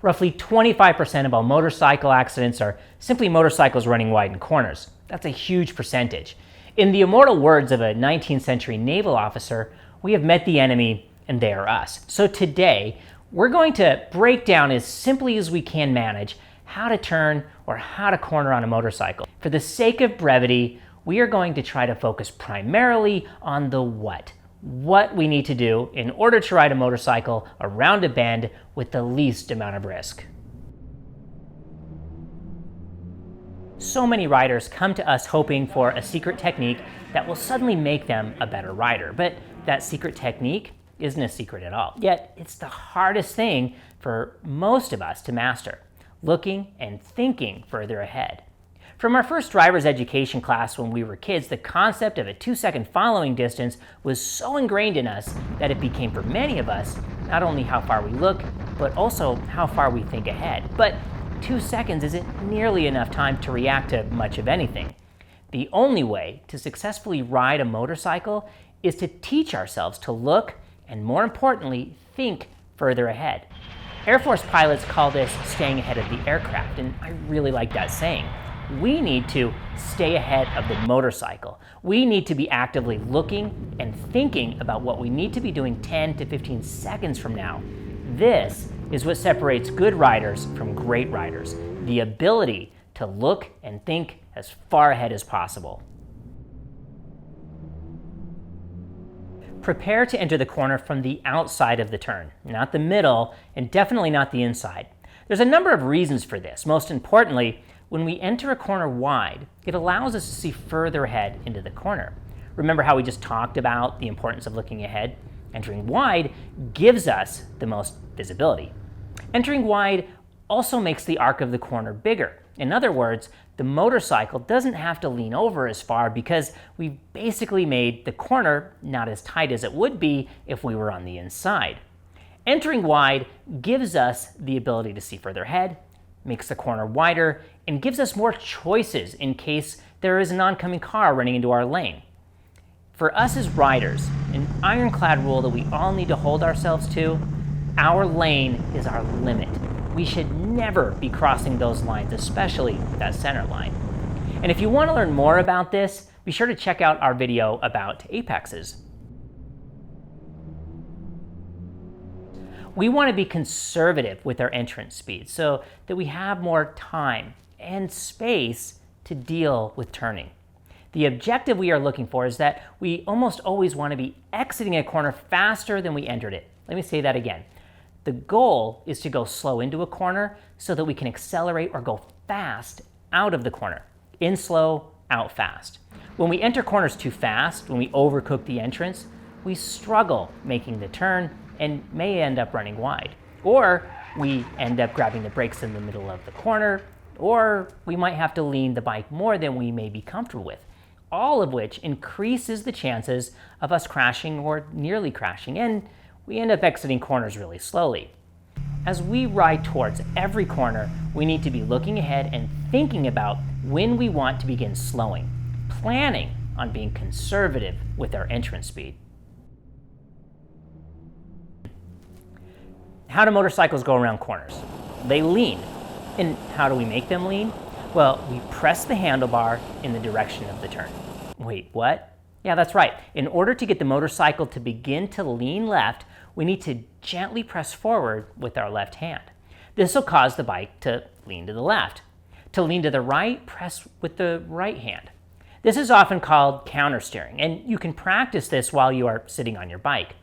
Roughly 25% of all motorcycle accidents are simply motorcycles running wide in corners. That's a huge percentage. In the immortal words of a 19th century naval officer, we have met the enemy and they are us. So today, we're going to break down as simply as we can manage how to turn or how to corner on a motorcycle. For the sake of brevity, we are going to try to focus primarily on the what we need to do in order to ride a motorcycle around a bend with the least amount of risk. So many riders come to us hoping for a secret technique that will suddenly make them a better rider, but that secret technique isn't a secret at all. Yet it's the hardest thing for most of us to master, looking and thinking further ahead. From our first driver's education class when we were kids, the concept of a 2-second following distance was so ingrained in us that it became for many of us not only how far we look, but also how far we think ahead. But 2 seconds isn't nearly enough time to react to much of anything. The only way to successfully ride a motorcycle is to teach ourselves to look and, more importantly, think further ahead. Air Force pilots call this staying ahead of the aircraft, and I really like that saying. We need to stay ahead of the motorcycle. We need to be actively looking and thinking about what we need to be doing 10 to 15 seconds from now. This is what separates good riders from great riders, the ability to look and think as far ahead as possible. Prepare to enter the corner from the outside of the turn, not the middle, and definitely not the inside. There's a number of reasons for this. Most importantly, when we enter a corner wide, it allows us to see further ahead into the corner. Remember how we just talked about the importance of looking ahead? Entering wide gives us the most visibility. Entering wide also makes the arc of the corner bigger. In other words, the motorcycle doesn't have to lean over as far because we've basically made the corner not as tight as it would be if we were on the inside. Entering wide gives us the ability to see further ahead, makes the corner wider, and gives us more choices in case there is an oncoming car running into our lane. For us as riders, an ironclad rule that we all need to hold ourselves to: our lane is our limit. We should never be crossing those lines, especially that center line. And if you want to learn more about this, be sure to check out our video about apexes. We want to be conservative with our entrance speed so that we have more time and space to deal with turning. The objective we are looking for is that we almost always want to be exiting a corner faster than we entered it. Let me say that again. The goal is to go slow into a corner so that we can accelerate or go fast out of the corner. In slow, out fast. When we enter corners too fast, when we overcook the entrance, we struggle making the turn and may end up running wide. Or we end up grabbing the brakes in the middle of the corner, or we might have to lean the bike more than we may be comfortable with, all of which increases the chances of us crashing or nearly crashing, and we end up exiting corners really slowly. As we ride towards every corner, we need to be looking ahead and thinking about when we want to begin slowing, planning on being conservative with our entrance speed. How do motorcycles go around corners? They lean. And how do we make them lean? Well, we press the handlebar in the direction of the turn. Wait, what? Yeah, that's right. In order to get the motorcycle to begin to lean left, we need to gently press forward with our left hand. This will cause the bike to lean to the left. To lean to the right, press with the right hand. This is often called countersteering, and you can practice this while you are sitting on your bike.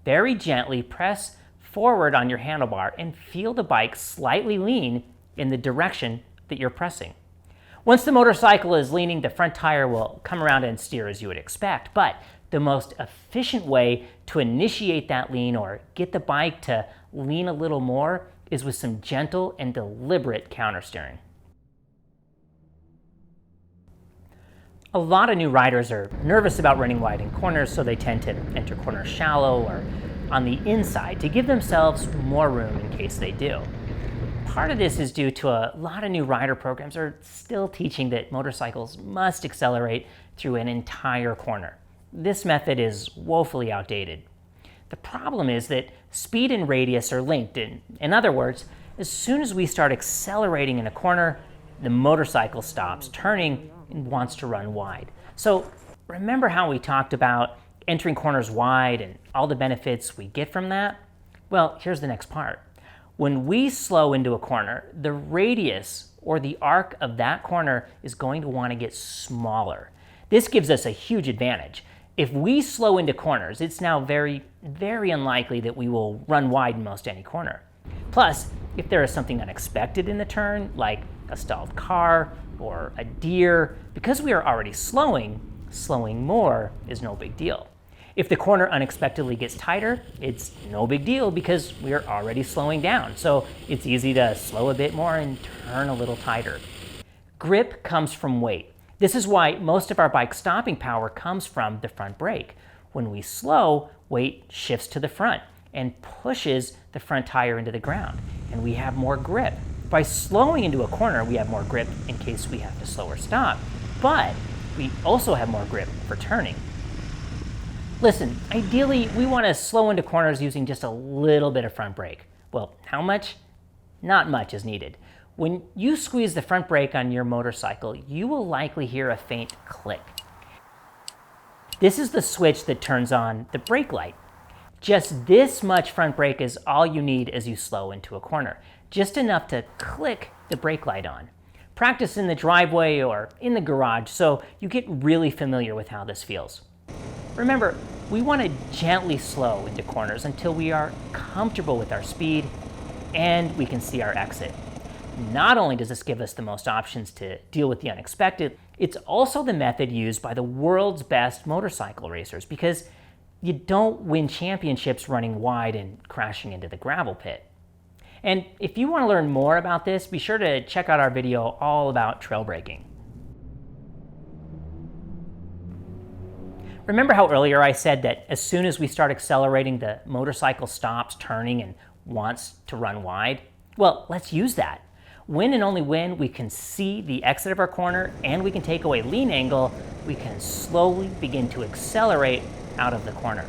Very gently press forward on your handlebar and feel the bike slightly lean in the direction that you're pressing. Once the motorcycle is leaning, the front tire will come around and steer as you would expect, but the most efficient way to initiate that lean or get the bike to lean a little more is with some gentle and deliberate countersteering. A lot of new riders are nervous about running wide in corners, so they tend to enter corners shallow or on the inside to give themselves more room in case they do. Part of this is due to a lot of new rider programs are still teaching that motorcycles must accelerate through an entire corner. This method is woefully outdated. The problem is that speed and radius are linked. In other words, as soon as we start accelerating in a corner, the motorcycle stops turning and wants to run wide. So remember how we talked about entering corners wide and all the benefits we get from that? Well, here's the next part. When we slow into a corner, the radius or the arc of that corner is going to want to get smaller. This gives us a huge advantage. If we slow into corners, it's now very, very unlikely that we will run wide in most any corner. Plus, if there is something unexpected in the turn, like a stalled car or a deer, because we are already slowing more is no big deal. If the corner unexpectedly gets tighter, it's no big deal because we are already slowing down. So it's easy to slow a bit more and turn a little tighter. Grip comes from weight. This is why most of our bike stopping power comes from the front brake. When we slow, weight shifts to the front and pushes the front tire into the ground, and we have more grip. By slowing into a corner, we have more grip in case we have to slow or stop, but we also have more grip for turning. Listen, ideally, we want to slow into corners using just a little bit of front brake. Well, how much? Not much is needed. When you squeeze the front brake on your motorcycle, you will likely hear a faint click. This is the switch that turns on the brake light. Just this much front brake is all you need as you slow into a corner, just enough to click the brake light on. Practice in the driveway or in the garage so you get really familiar with how this feels. Remember, we want to gently slow into corners until we are comfortable with our speed and we can see our exit. Not only does this give us the most options to deal with the unexpected, it's also the method used by the world's best motorcycle racers because you don't win championships running wide and crashing into the gravel pit. And if you want to learn more about this, be sure to check out our video all about trail braking. Remember how earlier I said that as soon as we start accelerating, the motorcycle stops turning and wants to run wide? Well, let's use that. When and only when we can see the exit of our corner and we can take away lean angle, we can slowly begin to accelerate out of the corner.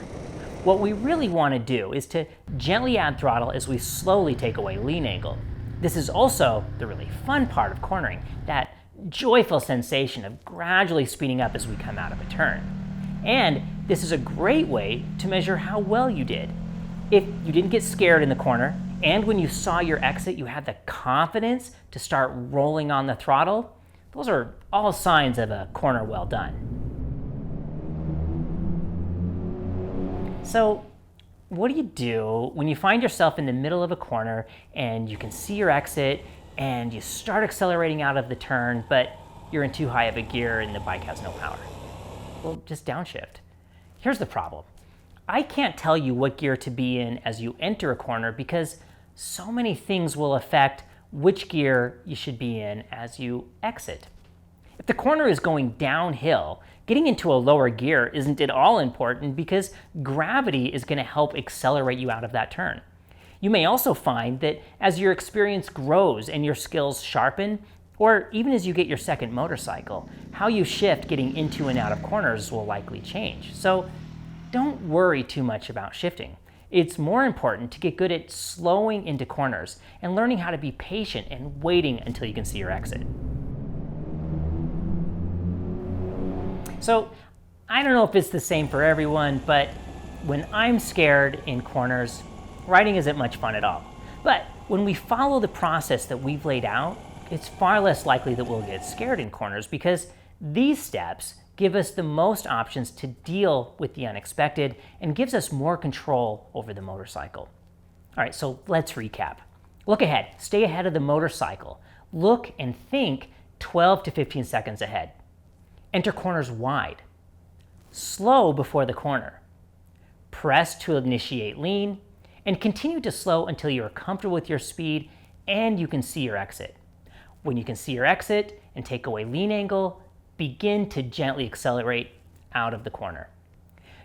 What we really want to do is to gently add throttle as we slowly take away lean angle. This is also the really fun part of cornering, that joyful sensation of gradually speeding up as we come out of a turn. And this is a great way to measure how well you did. If you didn't get scared in the corner, and when you saw your exit, you had the confidence to start rolling on the throttle, those are all signs of a corner well done. So, what do you do when you find yourself in the middle of a corner and you can see your exit and you start accelerating out of the turn, but you're in too high of a gear and the bike has no power? Well, just downshift. Here's the problem. I can't tell you what gear to be in as you enter a corner because so many things will affect which gear you should be in as you exit. If the corner is going downhill, getting into a lower gear isn't at all important because gravity is going to help accelerate you out of that turn. You may also find that as your experience grows and your skills sharpen, or even as you get your second motorcycle, how you shift getting into and out of corners will likely change. So don't worry too much about shifting. It's more important to get good at slowing into corners and learning how to be patient and waiting until you can see your exit. So I don't know if it's the same for everyone, but when I'm scared in corners, riding isn't much fun at all. But when we follow the process that we've laid out, it's far less likely that we'll get scared in corners because these steps give us the most options to deal with the unexpected and gives us more control over the motorcycle. All right, so let's recap. Look ahead, stay ahead of the motorcycle. Look and think 12 to 15 seconds ahead. Enter corners wide. Slow before the corner. Press to initiate lean, and continue to slow until you are comfortable with your speed and you can see your exit. When you can see your exit and take away lean angle, begin to gently accelerate out of the corner.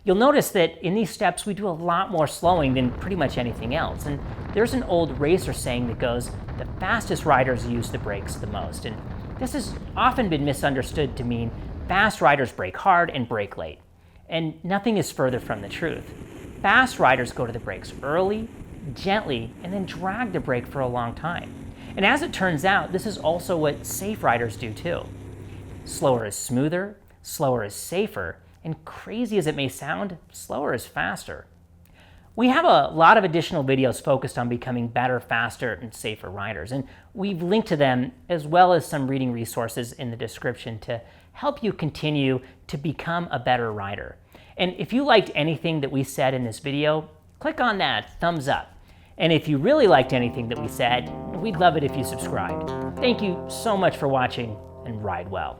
You'll notice that in these steps we do a lot more slowing than pretty much anything else. And there's an old racer saying that goes, the fastest riders use the brakes the most. And this has often been misunderstood to mean fast riders brake hard and brake late. And nothing is further from the truth. Fast riders go to the brakes early gently, and then drag the brake for a long time. And as it turns out, this is also what safe riders do too. Slower is smoother, slower is safer, and crazy as it may sound, slower is faster. We have a lot of additional videos focused on becoming better, faster, and safer riders, and we've linked to them as well as some reading resources in the description to help you continue to become a better rider. And if you liked anything that we said in this video, click on that thumbs up. And if you really liked anything that we said, we'd love it if you subscribed. Thank you so much for watching, and ride well.